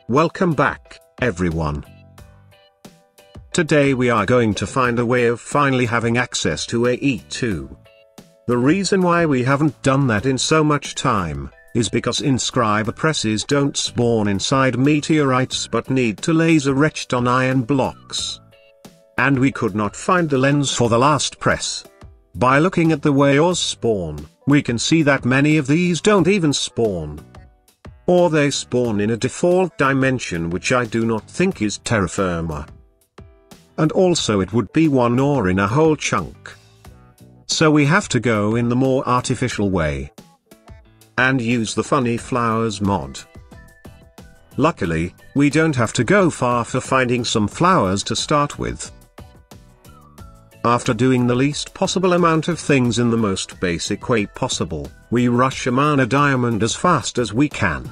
Welcome back, everyone. Today we are going to find a way of finally having access to AE2. The reason why we haven't done that in so much time, is because inscriber presses don't spawn inside meteorites but need to laser etched on iron blocks. And we could not find the lens for the last press. By looking at the way yours spawn, we can see that many of these don't even spawn. Or they spawn in a default dimension which I do not think is terra firma. And also it would be one ore in a whole chunk. So we have to go in the more artificial way. And use the funny flowers mod. Luckily, we don't have to go far for finding some flowers to start with. After doing the least possible amount of things in the most basic way possible, we rush a mana diamond as fast as we can.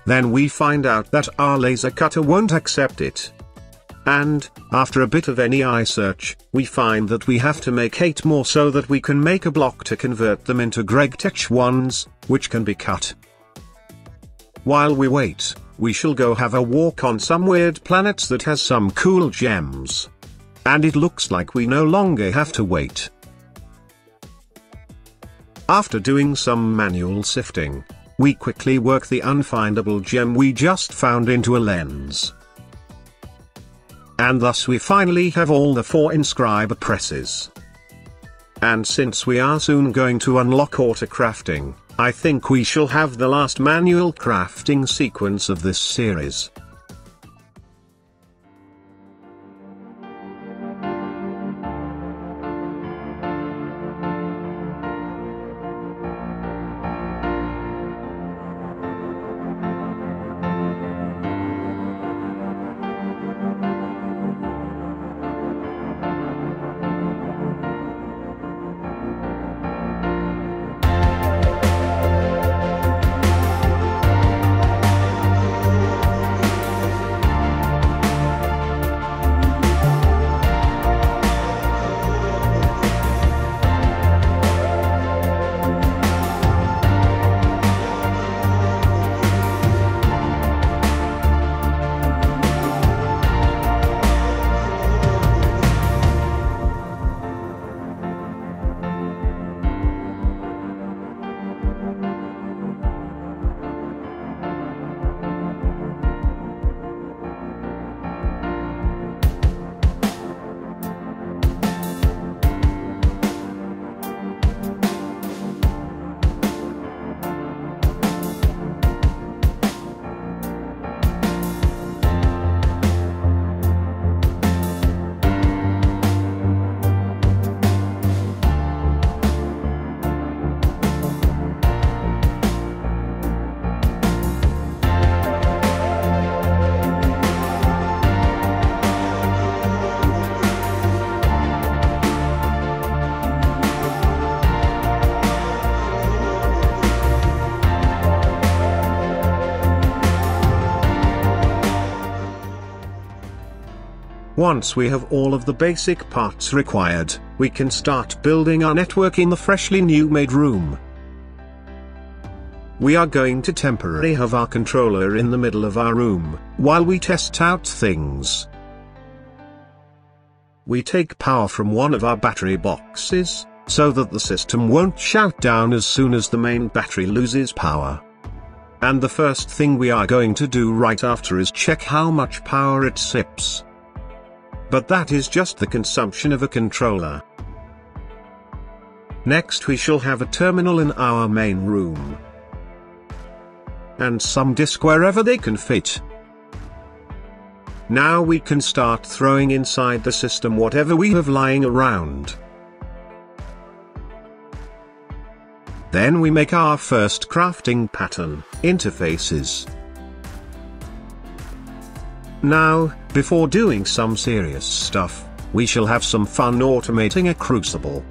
Then we find out that our laser cutter won't accept it. And, after a bit of eye search, we find that we have to make 8 more so that we can make a block to convert them into Gregtech ones, which can be cut. While we wait, we shall go have a walk on some weird planets that has some cool gems. And it looks like we no longer have to wait. After doing some manual sifting, we quickly work the unfindable gem we just found into a lens. And thus we finally have all the 4 inscriber presses. And since we are soon going to unlock auto crafting, I think we shall have the last manual crafting sequence of this series. Once we have all of the basic parts required, we can start building our network in the freshly new made room. We are going to temporarily have our controller in the middle of our room, while we test out things. We take power from one of our battery boxes, so that the system won't shut down as soon as the main battery loses power. And the first thing we are going to do right after is check how much power it sips. But that is just the consumption of a controller. Next we shall have a terminal in our main room. And some disk wherever they can fit. Now we can start throwing inside the system whatever we have lying around. Then we make our first crafting pattern, interfaces. Now, before doing some serious stuff, we shall have some fun automating a crucible.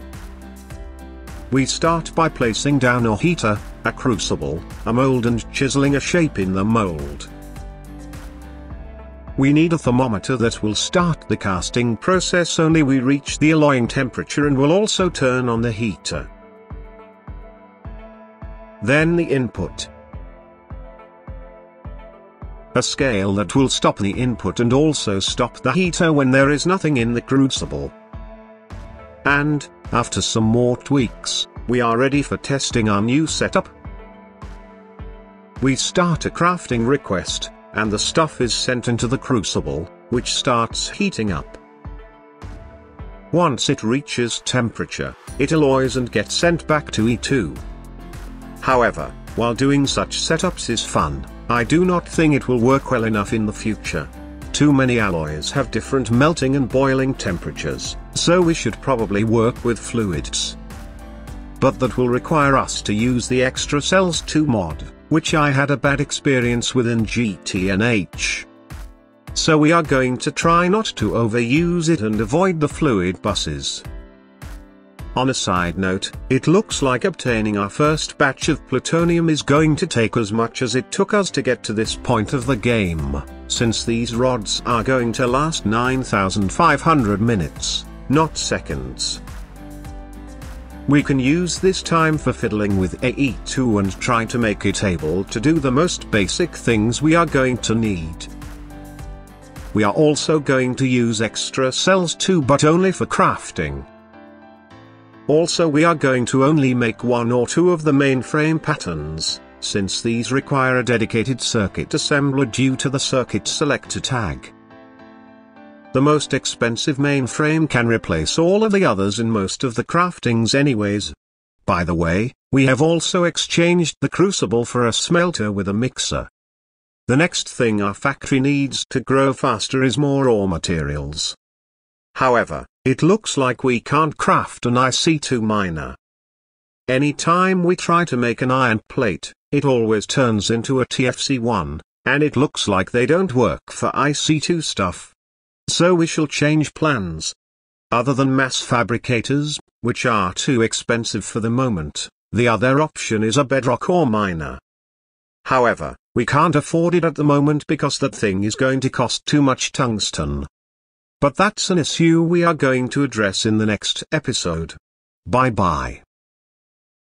We start by placing down a heater, a crucible, a mold and chiseling a shape in the mold. We need a thermometer that will start the casting process only we reach the alloying temperature and will also turn on the heater. Then the input. a scale that will stop the input and also stop the heater when there is nothing in the crucible. And, after some more tweaks, we are ready for testing our new setup. We start a crafting request, and the stuff is sent into the crucible, which starts heating up. Once it reaches temperature, it alloys and gets sent back to AE2. However, while doing such setups is fun, I do not think it will work well enough in the future. Too many alloys have different melting and boiling temperatures, so we should probably work with fluids. But that will require us to use the Extra Cells 2 mod, which I had a bad experience with in GTNH. So we are going to try not to overuse it and avoid the fluid buses. On a side note, it looks like obtaining our first batch of plutonium is going to take as much as it took us to get to this point of the game, since these rods are going to last 9,500 minutes, not seconds. We can use this time for fiddling with AE2 and try to make it able to do the most basic things we are going to need. We are also going to use Extra Cells 2 but only for crafting. Also we are going to only make 1 or 2 of the mainframe patterns, since these require a dedicated circuit assembler due to the circuit selector tag. The most expensive mainframe can replace all of the others in most of the craftings anyways. By the way, we have also exchanged the crucible for a smelter with a mixer. The next thing our factory needs to grow faster is more ore materials. However, it looks like we can't craft an AE2 miner. Anytime we try to make an iron plate, it always turns into a TFC1, and it looks like they don't work for AE2 stuff. So we shall change plans. Other than mass fabricators, which are too expensive for the moment, the other option is a bedrock ore miner. However, we can't afford it at the moment because that thing is going to cost too much tungsten. But that's an issue we are going to address in the next episode. Bye bye.